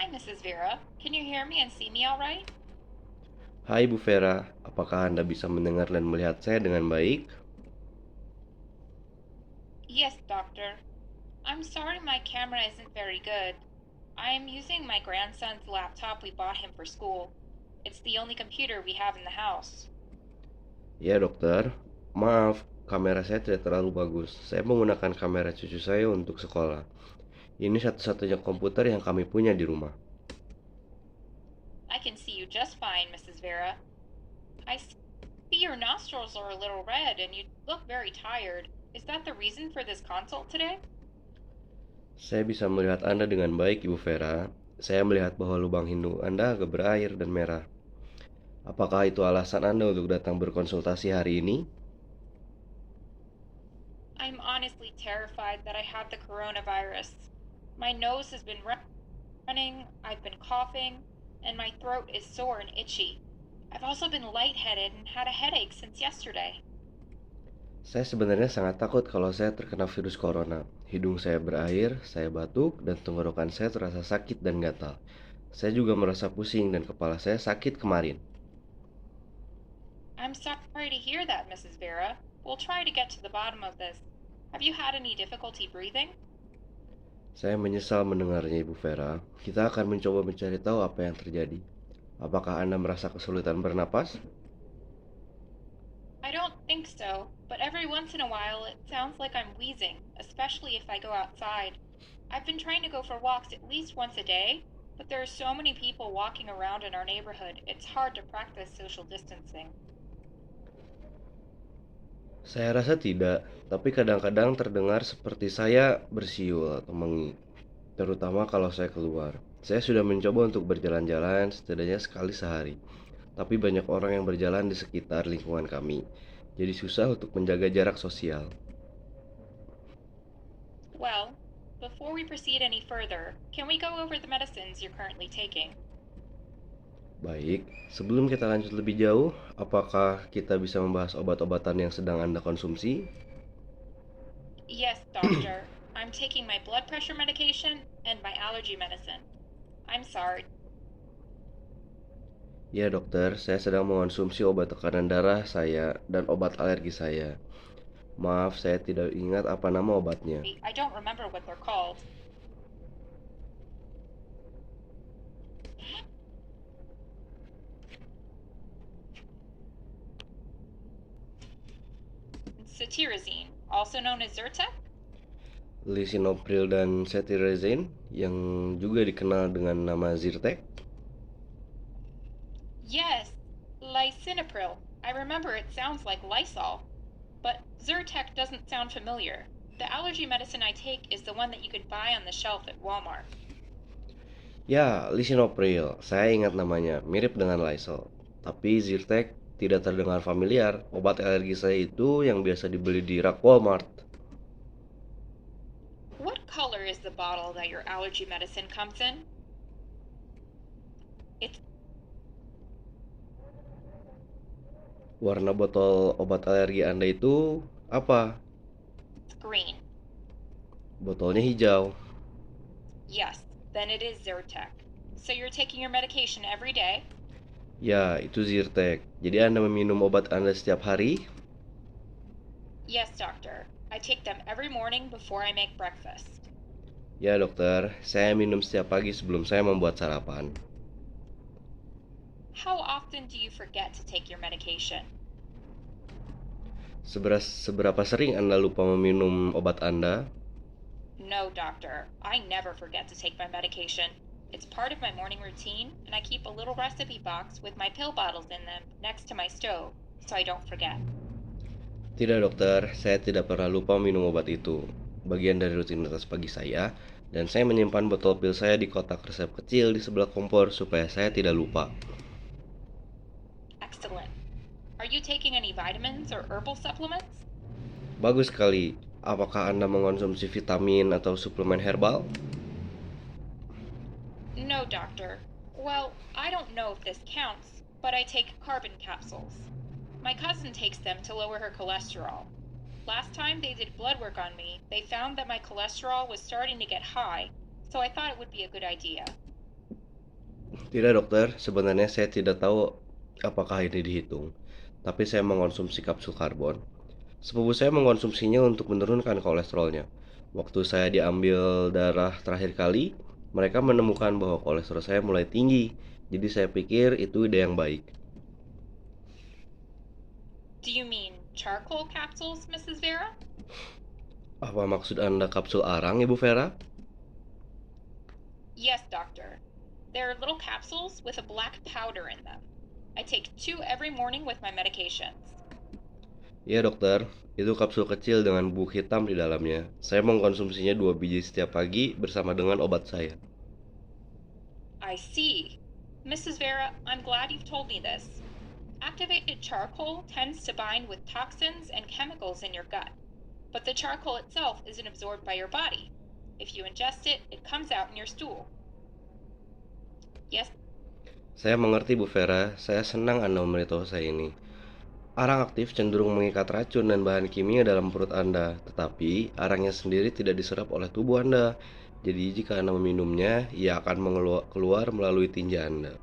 Hi, Mrs. Vera. Can you hear me and see me all right? Hai Bu Vera, apakah Anda bisa mendengar dan melihat saya dengan baik? Yes, doctor. I'm sorry my camera isn't very good. I am using my grandson's laptop we bought him for school. It's the only computer we have in the house. Ya dokter, maaf, kamera saya tidak terlalu bagus. Saya menggunakan kamera cucu saya untuk sekolah. Ini satu-satunya komputer yang kami punya di rumah. I can see you just fine, Mrs. Vera. I see your nostrils are a little red and you look very tired. Is that the reason for this consult today? Saya bisa melihat Anda dengan baik, Ibu Vera. Saya melihat bahwa lubang hidung Anda agak berair dan merah. Apakah itu alasan Anda untuk datang berkonsultasi hari ini? I'm honestly terrified that I have the coronavirus. My nose has been running, I've been coughing, and my throat is sore and itchy. I've also been lightheaded and had a headache since yesterday. Saya sebenarnya sangat takut kalau saya terkena virus corona. Hidung saya berair, saya batuk, dan tenggorokan saya terasa sakit dan gatal. Saya juga merasa pusing dan kepala saya sakit kemarin. I'm sorry to hear that, Mrs. Vera. We'll try to get to the bottom of this. Have you had any difficulty breathing? Saya menyesal mendengarnya, Ibu Vera. Kita akan mencoba mencari tahu apa yang terjadi. Apakah Anda merasa kesulitan bernapas? I don't think so, but every once in a while it sounds like I'm wheezing, especially if I go outside. I've been trying to go for walks at least once a day, but there are so many people walking around in our neighborhood, it's hard to practice social distancing. Saya rasa tidak, tapi kadang-kadang terdengar seperti saya bersiul atau mengi, terutama kalau saya keluar. Saya sudah mencoba untuk berjalan-jalan setidaknya sekali sehari, tapi banyak orang yang berjalan di sekitar lingkungan kami, jadi susah untuk menjaga jarak sosial. Well, before we proceed any further, can we go over the medicines you're currently taking? Baik, sebelum kita lanjut lebih jauh, apakah kita bisa membahas obat-obatan yang sedang Anda konsumsi? Yes, doctor. I'm taking my blood pressure medication and my allergy medicine. I'm sorry. Ya dokter, saya sedang mengonsumsi obat tekanan darah saya dan obat alergi saya. Maaf, saya tidak ingat apa nama obatnya. I don't remember what they're called. Cetirizine, also known as Zyrtec? Lisinopril dan cetirizine yang juga dikenal dengan nama Zyrtec. Yes, lisinopril. I remember it sounds like Lysol, but Zyrtec doesn't sound familiar. The allergy medicine I take is the one that you could buy on the shelf at Walmart. Ya, lisinopril. Saya ingat namanya, mirip dengan Lysol. Tapi Zyrtec tidak terdengar familiar. Obat alergi saya itu yang biasa dibeli di rak Walmart. What color is the bottle that your allergy medicine comes in? It's Warna botol obat alergi Anda itu apa? green. Botolnya hijau. Yes, then it is Zyrtec. So you're taking your medication every day? Ya, itu Zyrtec. Jadi Anda meminum obat Anda setiap hari? Yes, doctor. I take them every morning before I make breakfast. Ya dokter, saya minum setiap pagi sebelum saya membuat sarapan. How often do you forget to take your medication? Seberapa sering Anda lupa meminum obat Anda? No, doctor. I never forget to take my medication. It's part of my morning routine, and I keep a little recipe box with my pill bottles in them next to my stove, so I don't forget. Tidak dokter, saya tidak pernah lupa minum obat itu. Bagian dari rutinitas pagi saya, dan saya menyimpan botol pil saya di kotak resep kecil di sebelah kompor supaya saya tidak lupa. Excellent. Are you taking any vitamins or herbal supplements? Bagus sekali. Apakah Anda mengonsumsi vitamin atau suplemen herbal? No, doctor. Well, I don't know if this counts, but I take carbon capsules. My cousin takes them to lower her cholesterol. Last time they did blood work on me, they found that my cholesterol was starting to get high, so I thought it would be a good idea. Tidak dokter, sebenarnya saya tidak tahu apakah ini dihitung. Tapi saya mengonsumsi kapsul karbon. Sepupu saya mengkonsumsinya untuk menurunkan kolesterolnya. Waktu saya diambil darah terakhir kali, mereka menemukan bahwa kolesterol saya mulai tinggi. Jadi saya pikir itu ide yang baik. Do you mean charcoal capsules, Mrs. Vera? Apa maksud Anda kapsul arang, Ibu Vera? Yes, doctor. They're little capsules with a black powder in them. I take 2 every morning with my medications. Iya dokter, itu kapsul kecil dengan bubuk hitam di dalamnya. Saya mengkonsumsinya 2 biji setiap pagi bersama dengan obat saya. I see. Mrs. Vera, I'm glad you've told me this. Activated charcoal tends to bind with toxins and chemicals in your gut, but the charcoal itself isn't absorbed by your body. If you ingest it, it comes out in your stool. Yes, Saya mengerti Bu Vera, saya senang Anda memberitahu saya ini. Arang aktif cenderung mengikat racun dan bahan kimia dalam perut Anda, tetapi arangnya sendiri tidak diserap oleh tubuh Anda. Jadi jika Anda meminumnya, ia akan keluar melalui tinja Anda.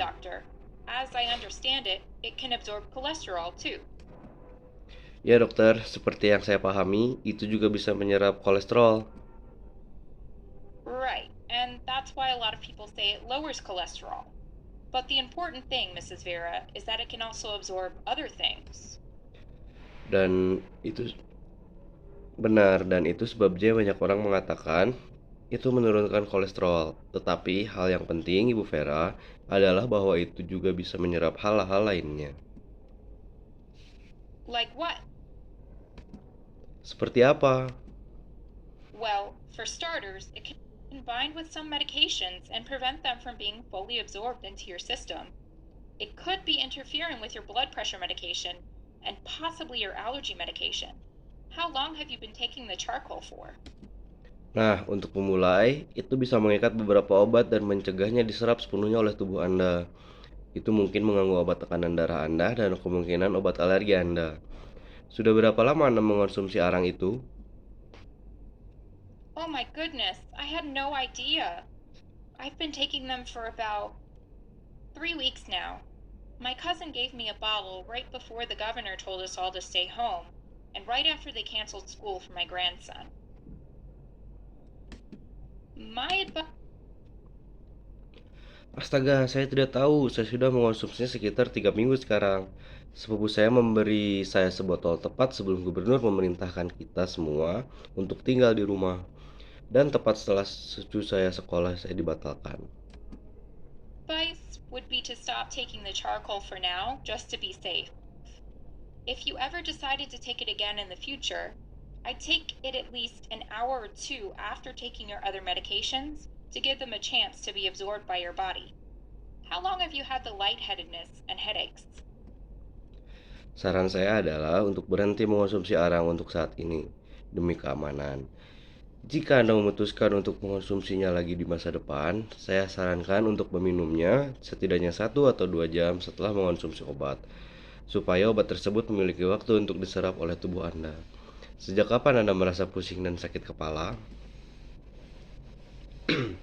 doctor. As I understand it, it can absorb cholesterol too. Ya dokter, seperti yang saya pahami, itu juga bisa menyerap kolesterol. Right, and that's why a lot of people say it lowers cholesterol. But the important thing, Mrs. Vera, is that it can also absorb other things. Dan itu benar, dan itu sebabnya banyak orang mengatakan itu menurunkan kolesterol. Tetapi hal yang penting, Ibu Vera, adalah bahwa itu juga bisa menyerap hal-hal lainnya. Like what? Seperti apa? Well, for starters, it can bind with some medications and prevent them from being fully absorbed into your system. It could be interfering with your blood pressure medication and possibly your allergy medication. How long have you been taking the charcoal for? Nah, untuk memulai, itu bisa mengikat beberapa obat dan mencegahnya diserap sepenuhnya oleh tubuh Anda. Itu mungkin mengganggu obat tekanan darah Anda dan kemungkinan obat alergi Anda. Sudah berapa lama Anda mengonsumsi arang itu? Oh my goodness, I had no idea. I've been taking them for about 3 weeks now. My cousin gave me a bottle right before the governor told us all to stay home, and right after they canceled school for my grandson. My advice. Astaga, saya tidak tahu. Saya sudah mengonsumsinya sekitar 3 minggu sekarang. Sepupu saya memberi saya sebotol tepat sebelum gubernur memerintahkan kita semua untuk tinggal di rumah. Dan tepat setelah cucu saya sekolah saya dibatalkan. Would be to stop taking the charcoal for now, just to be safe. If you ever decided to take it again in the future, I'd take it at least an hour or two after taking your other medications to give them a chance to be absorbed by your body. How long have you had the lightheadedness and headaches? Saran saya adalah untuk berhenti mengonsumsi arang untuk saat ini, demi keamanan. Jika Anda memutuskan untuk mengonsumsinya lagi di masa depan, saya sarankan untuk meminumnya setidaknya 1 atau 2 jam setelah mengonsumsi obat, supaya obat tersebut memiliki waktu untuk diserap oleh tubuh Anda. Sejak kapan Anda merasa pusing dan sakit kepala?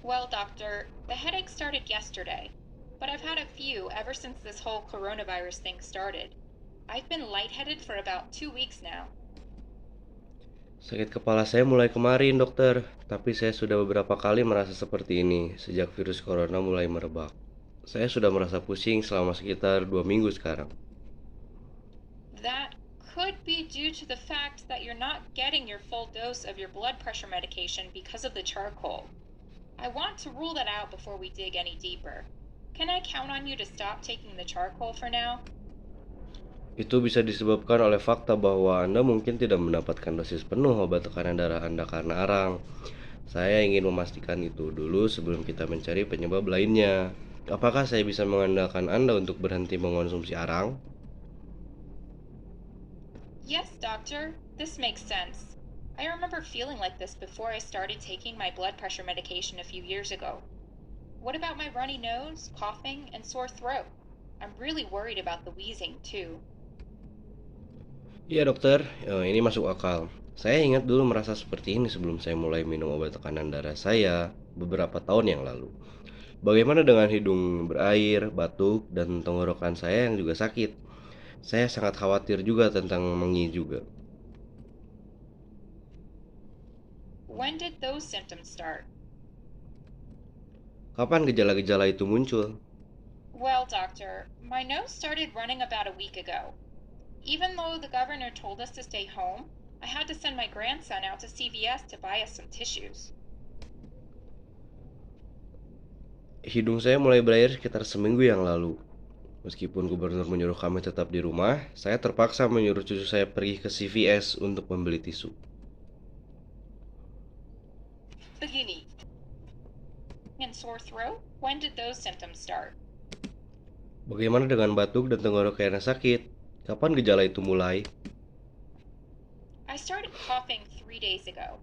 Well, doctor, the headache started yesterday, but I've had a few ever since this whole coronavirus thing started. I've been lightheaded for about 2 weeks now. Sakit kepala saya mulai kemarin, dokter. Tapi saya sudah beberapa kali merasa seperti ini sejak virus corona mulai merebak. Saya sudah merasa pusing selama sekitar 2 minggu sekarang. That could be due to the fact that you're not getting your full dose of your blood pressure medication because of the charcoal. I want to rule that out before we dig any deeper. Can I count on you to stop taking the charcoal for now? Itu bisa disebabkan oleh fakta bahwa Anda mungkin tidak mendapatkan dosis penuh obat tekanan darah Anda karena arang. Saya ingin memastikan itu dulu sebelum kita mencari penyebab lainnya. Apakah saya bisa mengandalkan Anda untuk berhenti mengonsumsi arang? Yes, doctor. This makes sense. I remember feeling like this before I started taking my blood pressure medication a few years ago. What about my runny nose, coughing, and sore throat? I'm really worried about the wheezing too. Iya dokter, ini masuk akal. Saya ingat dulu merasa seperti ini sebelum saya mulai minum obat tekanan darah saya beberapa tahun yang lalu. Bagaimana dengan hidung berair, batuk, dan tenggorokan saya yang juga sakit? Saya sangat khawatir juga tentang mengi juga. When did those symptoms start? Kapan gejala-gejala itu muncul? Well, doctor, my nose started running about a week ago. Even though the governor told us to stay home, I had to send my grandson out to CVS to buy us some tissues. Hidung saya mulai berair sekitar seminggu yang lalu. Meskipun gubernur menyuruh kami tetap di rumah, saya terpaksa menyuruh cucu saya pergi ke CVS untuk membeli tisu. Begini. And sore throat? When did those symptoms start? Bagaimana dengan batuk dan tenggorokan yang sakit? Kapan gejala itu mulai? I started coughing 3 days ago.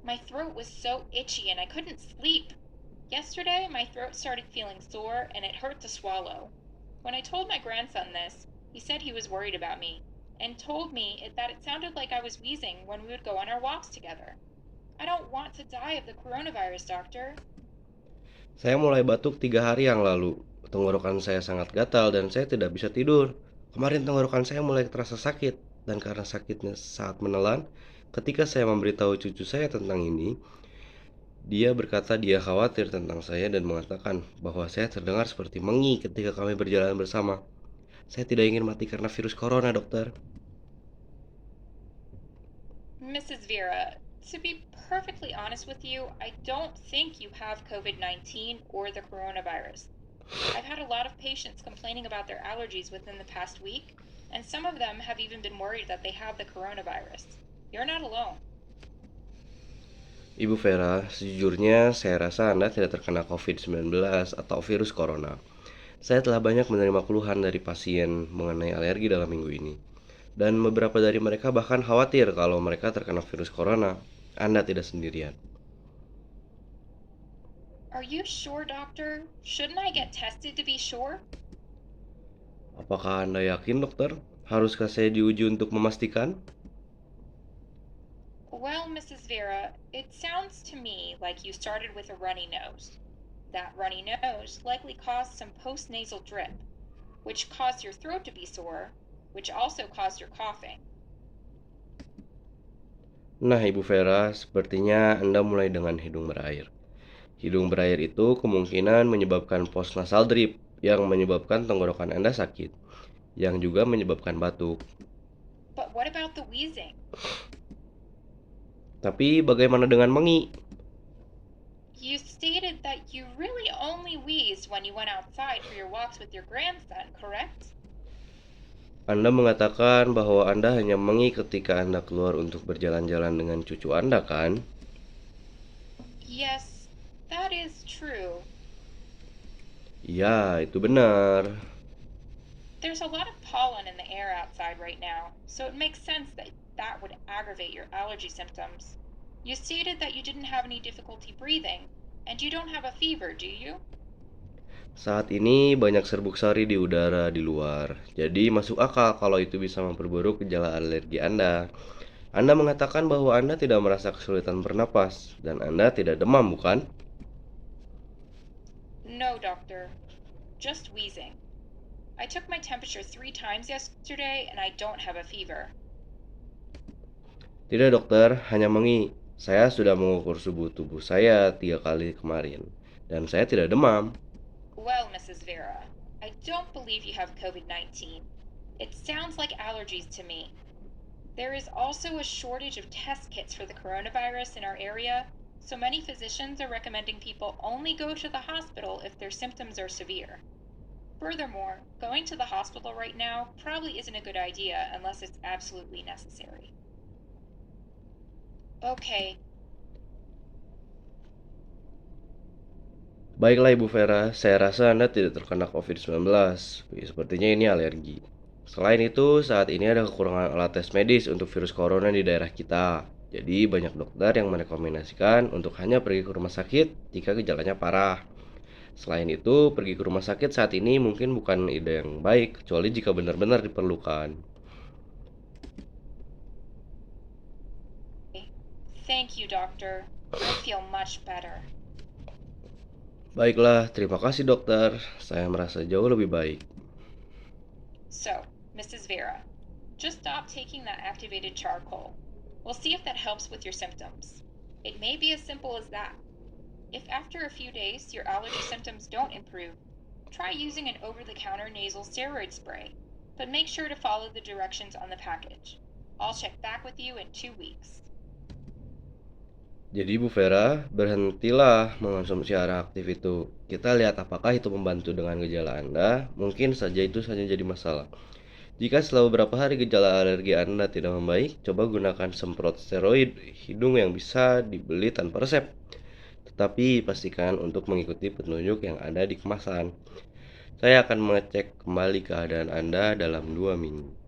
My throat was so itchy and I couldn't sleep. Yesterday, my throat started feeling sore and it hurt to swallow. When I told my grandson this, he said he was worried about me and told me that it sounded like I was wheezing when we would go on our walks together. I don't want to die of the coronavirus, doctor. Saya mulai batuk 3 hari yang lalu. Tenggorokan saya sangat gatal dan saya tidak bisa tidur. Kemarin tenggorokan saya mulai terasa sakit, dan karena sakitnya saat menelan, ketika saya memberitahu cucu saya tentang ini, dia berkata dia khawatir tentang saya dan mengatakan bahwa saya terdengar seperti mengi ketika kami berjalan bersama. Saya tidak ingin mati karena virus corona, dokter. Mrs. Vera, to be perfectly honest with you, I don't think you have COVID 19 or the coronavirus. I've had a lot of patients complaining about their allergies within the past week, and some of them have even been worried that they have the coronavirus. You're not alone. Ibu Vera, sejujurnya saya rasa Anda tidak terkena COVID-19 atau virus corona. Saya telah banyak menerima keluhan dari pasien mengenai alergi dalam minggu ini. Dan beberapa dari mereka bahkan khawatir kalau mereka terkena virus corona. Anda tidak sendirian. Are you sure, doctor? Shouldn't I get tested to be sure? Apakah Anda yakin, dokter? Haruskah saya diuji untuk memastikan? Well, Mrs. Vera, it sounds to me like you started with a runny nose. That runny nose likely caused some postnasal drip, which caused your throat to be sore, which also caused your coughing. Nah, Ibu Vera, sepertinya Anda mulai dengan hidung berair. Hidung berair itu kemungkinan menyebabkan postnasal drip yang menyebabkan tenggorokan Anda sakit, yang juga menyebabkan batuk. But what about the wheezing? Tapi bagaimana dengan mengi? You stated that you really only wheezed when you went outside for your walks with your grandson, correct? Anda mengatakan bahwa Anda hanya mengi ketika Anda keluar untuk berjalan-jalan dengan cucu Anda, kan? Yes, that is true. Ya, itu benar. There's a lot of pollen in the air outside right now, so it makes sense that that would aggravate your allergy symptoms. You stated that you didn't have any difficulty breathing, and you don't have a fever, do you? Saat ini banyak serbuk sari di udara di luar, jadi masuk akal kalau itu bisa memperburuk gejala alergi Anda. Anda mengatakan bahwa Anda tidak merasa kesulitan bernapas, dan Anda tidak demam, bukan? No, doctor. Just wheezing. I took my temperature 3 times yesterday, and I don't have a fever. Tidak, dokter, hanya mengi. Saya sudah mengukur suhu tubuh saya 3 kali kemarin, dan saya tidak demam. Well, Mrs. Vera, I don't believe you have COVID 19. It sounds like allergies to me. There is also a shortage of test kits for the coronavirus in our area, so many physicians are recommending people only go to the hospital if their symptoms are severe. Furthermore, going to the hospital right now probably isn't a good idea unless it's absolutely necessary. Okay. Baiklah Ibu Vera, saya rasa Anda tidak terkena COVID-19. Sepertinya ini alergi. Selain itu, saat ini ada kekurangan alat tes medis untuk virus corona di daerah kita. Jadi banyak dokter yang merekomendasikan untuk hanya pergi ke rumah sakit jika gejalanya parah. Selain itu, pergi ke rumah sakit saat ini mungkin bukan ide yang baik, kecuali jika benar-benar diperlukan. Thank you, doctor. I feel much better. Baiklah, terima kasih dokter. Saya merasa jauh lebih baik. So, Mrs. Vera, just stop taking that activated charcoal. We'll see if that helps with your symptoms. It may be as simple as that. If after a few days your allergy symptoms don't improve, try using an over the counter nasal steroid spray, but make sure to follow the directions on the package. I'll check back with you in 2 weeks. Jadi Bu Vera, berhentilah mengonsumsi air aktif itu. Kita lihat apakah itu membantu dengan gejala Anda. Mungkin saja itu saja jadi masalah. Jika setelah beberapa hari gejala alergi Anda tidak membaik, coba gunakan semprot steroid hidung yang bisa dibeli tanpa resep. Tetapi pastikan untuk mengikuti petunjuk yang ada di kemasan. Saya akan mengecek kembali keadaan Anda dalam 2 minggu.